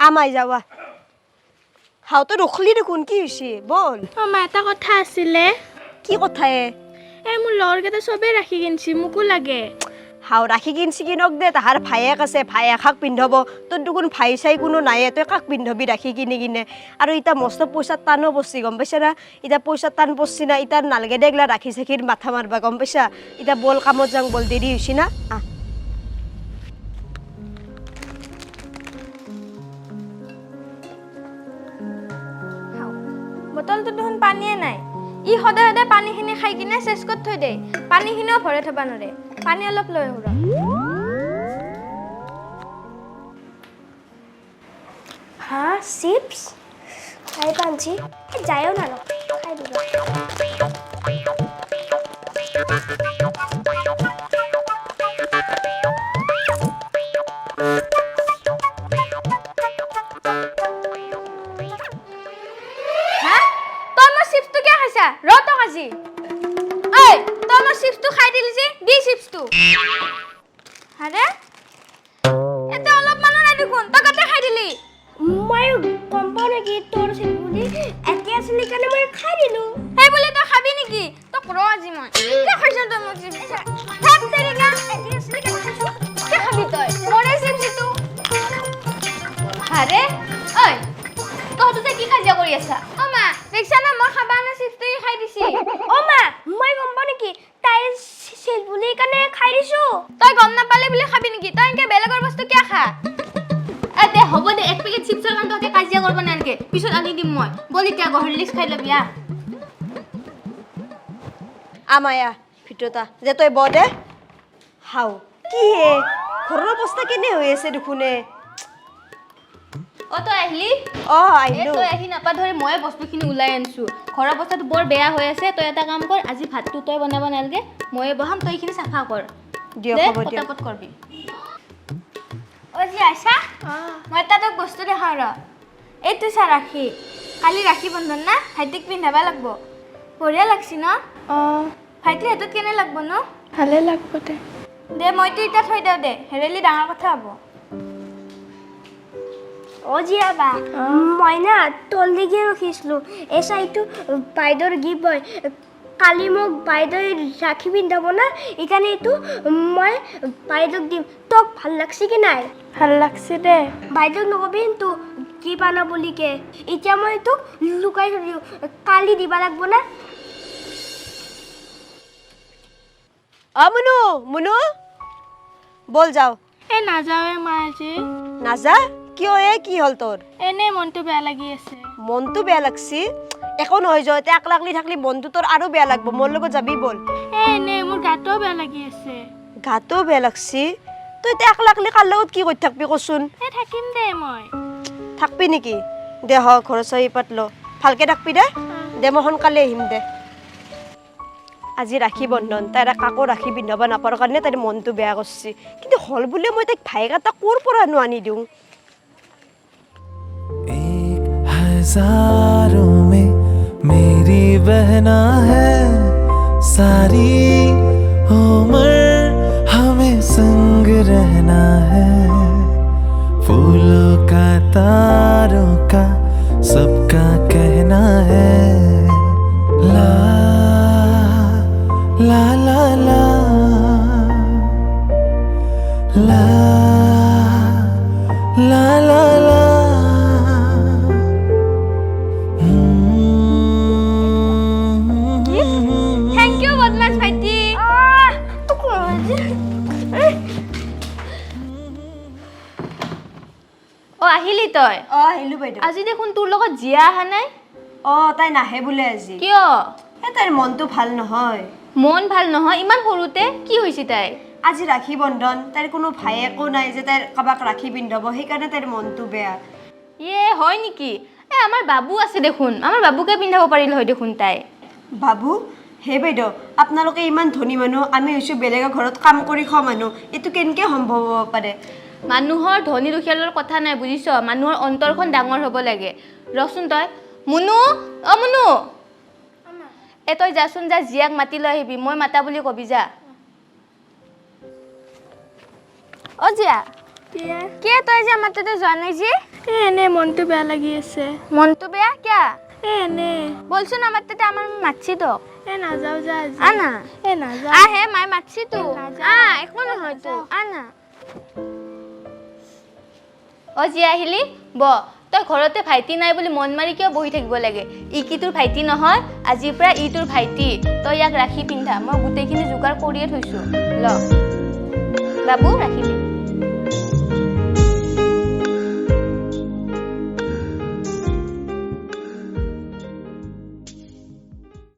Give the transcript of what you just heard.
আমাই যাওয়া হাও তো রখলি দেখুন কি হইছে বল মা এটা কথা আছিলে কি কথায়ে মোৰ লগৰকেইটা চবেই ৰাখি কিনছি মোকো লাগে হাও ৰাখি কিনছি কিনক দে তাহাৰ ভায়েক আছে ভায়েকাক পিন্ধাব তোৰ দেখোন ভাই চাই কোনো নাই তই কাক পিন্ধাবি ৰাখি কিনি কিনে আৰু ইটা মস্ত পইচা টানো পৰছি গম পাইছা না ইটা পইচা টান পৰছি না ইটা নালগে দেগলা ৰাখি চাকিৰ মাথা মাৰবা গম পাইছা ইটা বল কামত যাং বল দেৰি হৈছি না বটলটো দেখোন পানীয়ে নাই ই সদায় সদায় পানীখিনি খাই কিনে চেচ কৰি থৈ দে পানীখিনিও ভৰাই থবা নৰে পানী অলপ লৈ আহোঁ হা চিপস খাই পাঞ্চি যায়ও না খাই দিব ৰত কাজি এই তই মোৰ চিপছটো খাই দিলি যে দি চিপছটো আৰে এটা অলপ মানো নাই দেখোন তই কতে খাই দিলি মই গম পাও নেকি তোৰ চিপ বুলি একে আছিল কাৰণে মই খাই দিলো সেই বুলি তই খাবি নেকি তই কৰ আজি মই কি খাইছ তই মোৰ চিপছ থাক তেৰি না একে আছিল কাৰণে খাইছ কি খাবি তই মৰে চিপছটো আৰে ঐ তহঁতে কি কাজিয়া কৰি আছা অ মা দেখছা না মই খাবা না চিপছটো খাই দিছি অ মা মই গম পাও নেকি তাই চিপ বুলি কাৰণে খাই দিছো তই গম নাপালে বুলি খাবি নেকি তই এনকে বেলেগৰ বস্তু কিয় খা দে হ'ব দে এক পেকেট চিপছৰ কাৰণে তহঁতে কাজিয়া কৰিব নালগে পিছত আনি দিম মই বল এতিয়া হৰলিক্স খাই ল'বি আ আমায়া ভিতৰতা যে তই ব দে হাও কি হে ঘৰৰ অৱস্থা কেনে হৈ আছে দেখোনে অ তই আহিলি আহিলো তই আহি নাপা ধৰি মই বস্তুখিনি ওলাই আনছো ঘৰৰ অৱস্থাটো বৰ বেয়া হৈ আছে তই এটা কাম কৰ আজি ভাতটো তই বনাব নালগে ময়ে বহাম তই এইখিনি চাফা কৰ দিয়ক হ'ব দিয়ক পটাপট কৰবি অ জি আইছা মই এটা তোক বস্তু দেখাওঁ ৰ এইটো চা ৰাখি কালি ৰাখি বন্ধন না ভাইটিক পিন্ধাবা লাগব বঢ়িয়া লাগছি ন ভাইটিৰ হাতত কেনে লাগব ন ভালে লাগব দে মইতো এতিয়া থৈ দিওঁ দে হেৰেলি ডাঙৰ কথা হ'ব অ জিয়াবা মই না তলদিকে ৰখিছিলো এই চাইটো বাইদেউৰ গিফ্ট হয় কালি মোক বাইদেউ ৰাখি পিন্ধাব না এইকাৰণে এইটো মই বাইদেউক দিম তোক ভাল লাগছে কি নাই ভাল লাগছে দে বাইদেউক নকবি কিন্তু কি পানা বুলিকে এতিয়া মই এইটো লুকাই থৈ দিওঁ কালি দিবা লাগব না মুনু মুনু বল যাও এই নাযাওৱে মা আজি নাযা কিয় কি হল তোর এনে মনটো বেয়া লাগি আছে মনটো বেয়া লাগছি একো নহয় যা তে আকলাকলি থাকলি মনটো তোর আরো বেয়া লাগবো মোর লগত যাবি বল এনে মোৰ গাটো বেয়া লাগি আছে গাটো বেয়া লাগছি তুই তে আকলাকলি কার লগত কি কই থাকবি কচোন থাকিম দে মই থাকবি নেকি দে হ ঘৰ চাই পাতলো ভালকে থাকবি দে মই সোনকালে আহিম দে আজি ৰাখি বন্ধন তাইৰ কাকো ৰাখি পিন্ধাব নাপাৰ কাৰণে তাইৰ মনটো বেয়া কৰছি কিন্তু হল বুলি মই তাইক ভাইক এটা কোৰ পৰা আনি দিওঁ हजारों में मेरी बहना है सारी उम्र हमें संग रहना है फूलों का तारों का सबका कहना है ला ला ला ला ला ला ला ला আহিলি তই আহিলো বাইদেউ আজি দেখোন তোৰ লগত জিয়া আহা নাই তাই নাহে বোলে আজি কিয় তাইৰ মনটো ভাল নহয় মন ভাল নহয় ইমান সৰুতে কি হৈছে তাই আজি ৰাখি বন্ধন তাইৰ কোনো ভাইকো নাই যে তাইৰ কাবাক ৰাখি পিন্ধাব সেইকাৰণে তাইৰ মনটো বেয়া হয় নেকি আমাৰ বাবু আছে দেখোন আমাৰ বাবুকে পিন্ধাব পাৰিল হয় দেখোন তাই বাবু হে বাইদেউ আপোনালোকে ইমান ধনী মানুহ আমি হৈছো বেলেগৰ ঘৰত কাম কৰি খোৱা মানুহ এইটো কেনেকৈ সম্ভৱ হ'ব পাৰে মানুহৰ ধনী দুখীয়াৰ কথা নাই বুজিছ মানুহৰ অন্তৰখন ডাঙৰ হ'ব লাগে ৰচোন তই মুনু মুনু তই যাচোন যা জিয়াক মাতি লৈ আহিবি মই মাতা বুলি কবি যা জিয়া কিয় তই যে আমাৰ তাতে যোৱা নাই যে এনে মনটো বেয়া লাগি আছে মনটো বেয়া কিয় এনে বলচোন আমাৰ তাতে আমাৰ মাতছি তো নাযাও যা আনা নাযাও আহে মাই মাতছি তো একো নহয় তো আনা অ জি আহিলি ব তই ঘৰতে ভাইটি নাই বুলি মন মাৰি কিয় বহি থাকিব লাগে ই কি তোৰ ভাইটি নহয় আজিৰ পৰা ই তোৰ ভাইটি তই ইয়াক ৰাখি পিন্ধা মই গোটেইখিনি যোগাৰ কৰিয়ে থৈছো ল বাবু ৰাখি পিন্ধা